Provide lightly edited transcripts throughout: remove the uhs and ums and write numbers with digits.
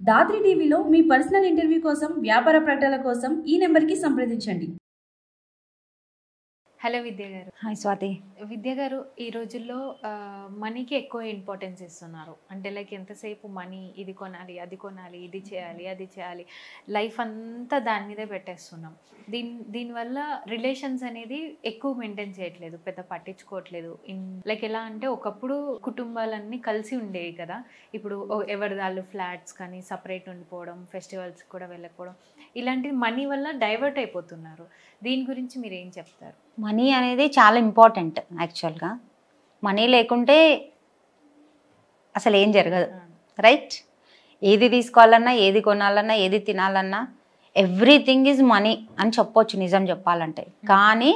దాత్రి టీవీలో మీ personal interview కోసం, వ్యాపార ప్రకటనల కోసం ఈ నెంబర్కి సంప్రదించండి. హలో విద్య గారు. హాయ్ స్వాతి. విద్య గారు, ఈ రోజుల్లో మనీకి ఎక్కువ ఇంపార్టెన్స్ ఇస్తున్నారు. అంటే లైక్ ఎంతసేపు మనీ, ఇది కొనాలి, అది కొనాలి, ఇది చేయాలి, అది చేయాలి, లైఫ్ అంతా దాని మీదే పెట్టేస్తున్నాం. దీనివల్ల రిలేషన్స్ అనేది ఎక్కువ మెయింటైన్ చేయట్లేదు, పెద్ద పట్టించుకోవట్లేదు. లైక్ ఎలా అంటే ఒకప్పుడు కుటుంబాలన్నీ కలిసి ఉండేవి కదా, ఇప్పుడు ఎవరి వాళ్ళు ఫ్లాట్స్ కానీ సపరేట్ ఉండిపోవడం, ఫెస్టివల్స్ కూడా వెళ్ళకపోవడం, ఇలాంటివి మనీ వల్ల డైవర్ట్ అయిపోతున్నారు. దీని గురించి మీరు ఏం చెప్తారు? మనీ అనేది చాలా ఇంపార్టెంట్. యాక్చువల్గా మనీ లేకుంటే అసలు ఏం జరగదు, రైట్? ఏది తీసుకోవాలన్నా, ఏది కొనాలన్నా, ఏది తినాలన్నా ఎవ్రీథింగ్ ఈజ్ మనీ అని చెప్పొచ్చు నిజం చెప్పాలంటే. కానీ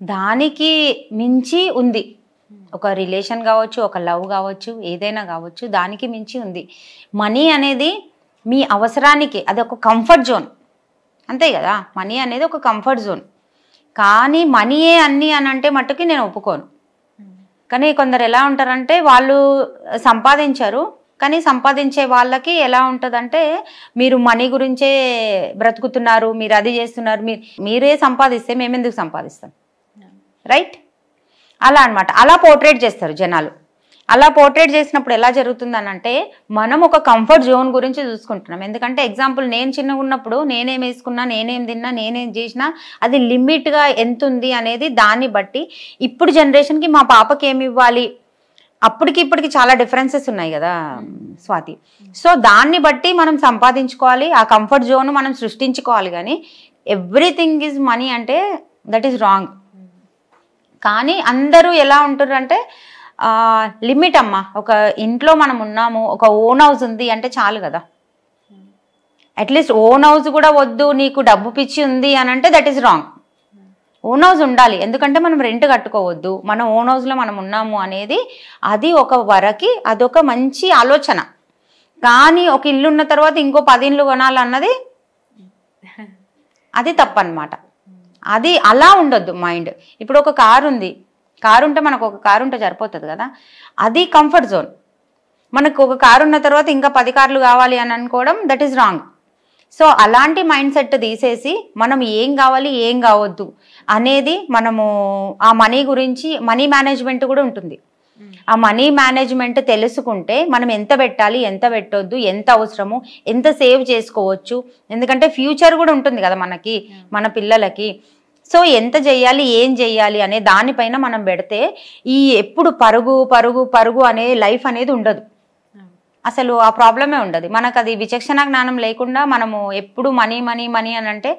దానికి మించి ఉంది. ఒక రిలేషన్ కావచ్చు, ఒక లవ్ కావచ్చు, ఏదైనా కావచ్చు, దానికి మించి ఉంది. మనీ అనేది మీ అవసరానికి అది ఒక కంఫర్ట్ జోన్, అంతే కదా. మనీ అనేది ఒక కంఫర్ట్ జోన్. కానీ మనీయే అన్నీ అని అంటే మట్టుకి నేను ఒప్పుకోను. కానీ కొందరు ఎలా ఉంటారంటే వాళ్ళు సంపాదించారు, కానీ సంపాదించే వాళ్ళకి ఎలా ఉంటుందంటే మీరు మనీ గురించే బ్రతుకుతున్నారు, మీరు అది చేస్తున్నారు, మీరే సంపాదిస్తే మేమెందుకు సంపాదిస్తాం, రైట్? అలా అనమాట. అలా పోర్ట్రేట్ చేస్తారు జనాలు. అలా పోర్ట్రేట్ చేసినప్పుడు ఎలా జరుగుతుందనంటే మనం ఒక కంఫర్ట్ జోన్ గురించి చూసుకుంటున్నాం. ఎందుకంటే ఎగ్జాంపుల్, నేను చిన్నగా ఉన్నప్పుడు నేనేం వేసుకున్నా, నేనేం తిన్నా, నేనేం చేసినా అది లిమిట్గా ఎంత ఉంది అనేది దాన్ని బట్టి ఇప్పుడు జనరేషన్కి మా పాపకి ఏమి ఇవ్వాలి, అప్పటికి ఇప్పటికి చాలా డిఫరెన్సెస్ ఉన్నాయి కదా స్వాతి. సో దాన్ని బట్టి మనం సంపాదించుకోవాలి, ఆ కంఫర్ట్ జోన్ మనం సృష్టించుకోవాలి. కానీ ఎవ్రీథింగ్ ఈజ్ మనీ అంటే దట్ ఈస్ రాంగ్. కానీ అందరూ ఎలా ఉంటారు అంటే లిమిట్ అమ్మా, ఒక ఇంట్లో మనం ఉన్నాము, ఒక ఓన్ హౌస్ ఉంది అంటే చాలు కదా. అట్లీస్ట్ ఓన్ హౌస్ కూడా వద్దు, నీకు డబ్బు పిచ్చి ఉంది అని అంటే that is wrong. Own house ఉండాలి, ఎందుకంటే మనం రెంట్ కట్టుకోవద్దు, మన ఓన్ హౌస్లో మనం ఉన్నాము అనేది అది ఒక వరకి అదొక మంచి ఆలోచన. కానీ ఒక ఇల్లు ఉన్న తర్వాత ఇంకో 10 ఇళ్ళు కొనాలన్నది అది తప్పనమాట. అది అలా ఉండొద్దు మైండ్. ఇప్పుడు ఒక కారు ఉంది, కారు ఉంటే మనకు ఒక కారు ఉంటే సరిపోతుంది కదా, అది కంఫర్ట్ జోన్. మనకు ఒక కారు ఉన్న తర్వాత ఇంకా 10 కార్లు కావాలి అని అనుకోవడం దట్ ఈస్ రాంగ్. సో అలాంటి మైండ్ సెట్ తీసేసి మనం ఏం కావాలి, ఏం కావద్దు అనేది మనము ఆ మనీ గురించి, మనీ మేనేజ్మెంట్ కూడా ఉంటుంది. ఆ మనీ మేనేజ్మెంట్ తెలుసుకుంటే మనం ఎంత పెట్టాలి, ఎంత పెట్టొద్దు, ఎంత అవసరము, ఎంత సేవ్ చేసుకోవచ్చు. ఎందుకంటే ఫ్యూచర్ కూడా ఉంటుంది కదా మనకి, మన పిల్లలకి. సో ఎంత చెయ్యాలి, ఏం చెయ్యాలి అనే దానిపైన మనం పెడితే ఈ ఎప్పుడు పరుగు పరుగు పరుగు అనే లైఫ్ అనేది ఉండదు. అసలు ఆ ప్రాబ్లమే ఉండదు. మనకు అది విచక్షణ జ్ఞానం లేకుండా మనము ఎప్పుడు మనీ మనీ మనీ అని అంటే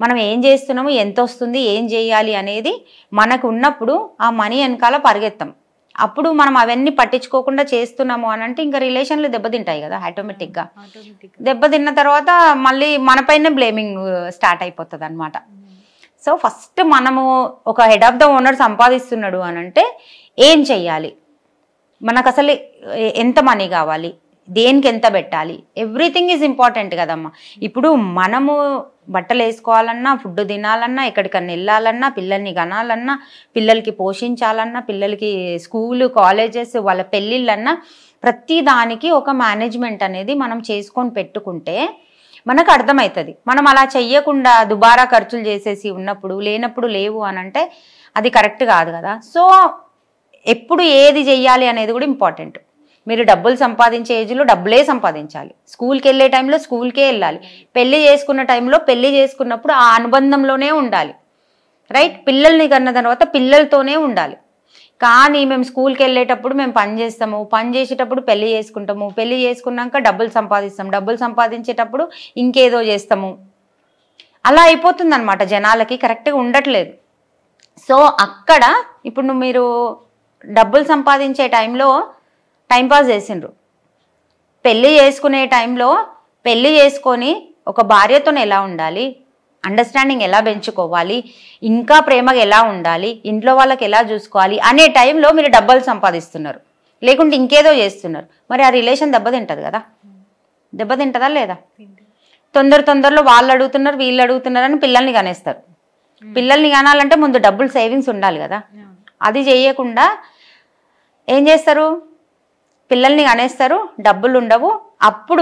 మనం ఏం చేస్తున్నాము, ఎంత వస్తుంది, ఏం చేయాలి అనేది మనకు ఉన్నప్పుడు ఆ మనీ వెనకాల పరిగెత్తాం. అప్పుడు మనం అవన్నీ పట్టించుకోకుండా చేస్తున్నాము అని అంటే ఇంకా రిలేషన్లు దెబ్బతింటాయి కదా ఆటోమేటిక్గా. దెబ్బతిన్న తర్వాత మళ్ళీ మనపైనే బ్లేమింగ్ స్టార్ట్ అయిపోతుంది అనమాట. సో ఫస్ట్ మనము ఒక హెడ్ ఆఫ్ ద ఓనర్ సంపాదిస్తున్నాడు అని అంటే ఏం చెయ్యాలి, మనకు అసలు ఎంత మనీ కావాలి, దేనికి ఎంత పెట్టాలి, ఎవ్రీథింగ్ ఈజ్ ఇంపార్టెంట్ కదమ్మా. ఇప్పుడు మనము బట్టలు వేసుకోవాలన్నా, ఫుడ్ తినాలన్నా, ఎక్కడికన్నా వెళ్ళాలన్నా, పిల్లల్ని కనాలన్నా, పిల్లలకి పోషించాలన్నా, పిల్లలకి స్కూలు, కాలేజెస్, వాళ్ళ పెళ్ళిళ్ళన్నా ప్రతి దానికి ఒక మేనేజ్మెంట్ అనేది మనం చేసుకొని పెట్టుకుంటే మనకు అర్థమవుతుంది. మనం అలా చెయ్యకుండా దుబారా ఖర్చులు చేసేసి ఉన్నప్పుడు లేనప్పుడు లేవు అని అంటే అది కరెక్ట్ కాదు కదా. సో ఎప్పుడు ఏది చెయ్యాలి అనేది కూడా ఇంపార్టెంట్. మీరు డబ్బులు సంపాదించే ఏజ్లో డబ్బులే సంపాదించాలి, స్కూల్కి వెళ్ళే టైంలో స్కూల్కే వెళ్ళాలి, పెళ్లి చేసుకున్న టైంలో పెళ్లి చేసుకున్నప్పుడు ఆ అనుబంధంలోనే ఉండాలి, రైట్? పిల్లల్ని కన్న తర్వాత పిల్లలతోనే ఉండాలి. కానీ మేము స్కూల్కి వెళ్ళేటప్పుడు మేము పని చేస్తాము, పని చేసేటప్పుడు పెళ్లి చేసుకుంటాము, పెళ్లి చేసుకున్నాక డబ్బులు సంపాదిస్తాము, డబ్బులు సంపాదించేటప్పుడు ఇంకేదో చేస్తాము. అలా అయిపోతుంది అనమాట జనాలకి, కరెక్ట్గా ఉండట్లేదు. సో అక్కడ ఇప్పుడు మీరు డబ్బులు సంపాదించే టైంలో టైంపాస్ చేసిండ్రు, పెళ్ళి చేసుకునే టైంలో పెళ్ళి చేసుకొని ఒక భార్యతో ఎలా ఉండాలి, అండర్స్టాండింగ్ ఎలా పెంచుకోవాలి, ఇంకా ప్రేమగా ఎలా ఉండాలి, ఇంట్లో వాళ్ళకి ఎలా చూసుకోవాలి అనే టైంలో మీరు డబ్బులు సంపాదిస్తున్నారు, లేకుంటే ఇంకేదో చేస్తున్నారు. మరి ఆ రిలేషన్ దెబ్బతింటది కదా, దెబ్బతింటదా లేదా? తొందరలో వాళ్ళు అడుగుతున్నారు, వీళ్ళు అడుగుతున్నారు అని పిల్లల్ని కనేస్తారు. పిల్లల్ని కనాలంటే ముందు డబ్బులు సేవింగ్స్ ఉండాలి కదా. అది చేయకుండా ఏం చేస్తారు, పిల్లల్ని కనేస్తారు, డబ్బులు ఉండవు, అప్పుడు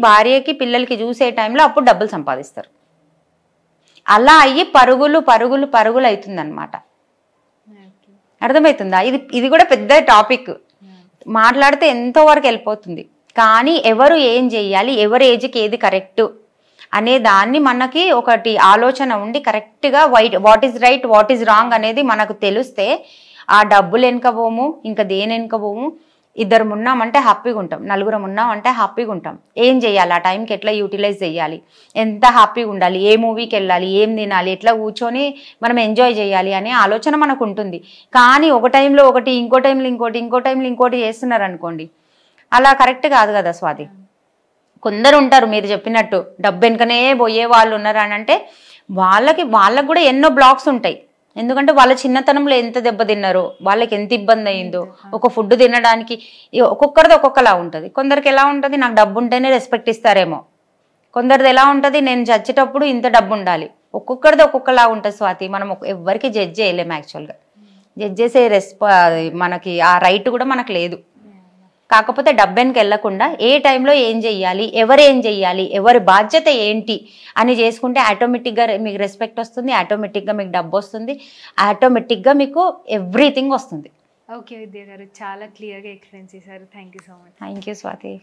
భార్యకి పిల్లలకి చూసే టైంలో అప్పుడు డబ్బులు సంపాదిస్తారు. అలా అయ్యి పరుగులు పరుగులు పరుగులు అవుతుందన్నమాట. అర్థమవుతుందా? ఇది కూడా పెద్ద టాపిక్, మాట్లాడితే ఎంతో వరకు వెళ్ళిపోతుంది. కానీ ఎవరు ఏం చెయ్యాలి, ఎవరి ఏజ్కి ఏది కరెక్ట్ అనే దాన్ని మనకి ఒకటి ఆలోచన ఉండి కరెక్ట్గా what is right what is wrong అనేది మనకు తెలిస్తే ఆ డబ్బులు వెనుకపోము, ఇంకా దేని వెనుకపోము. ఇద్దరు ఉన్నామంటే హ్యాపీగా ఉంటాం, నలుగురం ఉన్నామంటే హ్యాపీగా ఉంటాం. ఏం చేయాలి, ఆ టైంకి ఎట్లా యూటిలైజ్ చేయాలి, ఎంత హ్యాపీగా ఉండాలి, ఏ మూవీకి వెళ్ళాలి, ఏం తినాలి, ఎట్లా కూర్చొని మనం ఎంజాయ్ చేయాలి అనే ఆలోచన మనకు ఉంటుంది. కానీ ఒక టైంలో ఒకటి, ఇంకో టైంలో ఇంకోటి, ఇంకో టైంలో ఇంకోటి చేస్తున్నారు అనుకోండి, అలా కరెక్ట్ కాదు కదా స్వాతి. కొందరు ఉంటారు మీరు చెప్పినట్టు డబ్బు వెనుకనే పోయే వాళ్ళు ఉన్నారు అని అంటే వాళ్ళకి కూడా ఎన్నో బ్లాక్స్ ఉంటాయి. ఎందుకంటే వాళ్ళ చిన్నతనంలో ఎంత దెబ్బతిన్నారో, వాళ్ళకి ఎంత ఇబ్బంది అయిందో, ఒక ఫుడ్ తినడానికి ఒక్కొక్కరిది ఒక్కొక్కలా ఉంటుంది. కొందరికి ఎలా ఉంటుంది, నాకు డబ్బు ఉంటేనే రెస్పెక్ట్ ఇస్తారేమో, కొందరిది ఎలా ఉంటుంది, నేను చచ్చేటప్పుడు ఇంత డబ్బు ఉండాలి. ఒక్కొక్కరిది ఒక్కొక్కలా ఉంటుంది స్వాతి. మనం ఎవరికి జడ్జ్ చేయలేము, యాక్చువల్గా జడ్జ్ చేసే మనకి ఆ రైట్ కూడా మనకు లేదు. కాకపోతే డబ్బెనికి వెళ్లకుండా ఏ టైంలో ఏం చెయ్యాలి, ఎవరేం చెయ్యాలి, ఎవరి బాధ్యత ఏంటి అని చేసుకుంటే ఆటోమేటిక్గా మీకు రెస్పెక్ట్ వస్తుంది, ఆటోమేటిక్గా మీకు డబ్బు వస్తుంది, ఆటోమేటిక్గా మీకు ఎవ్రీథింగ్ వస్తుంది. ఓకే విద్య గారు, చాలా క్లియర్గా ఎక్స్ప్లెయిన్ చేశారు. Thank you so much. Thank you Swathi.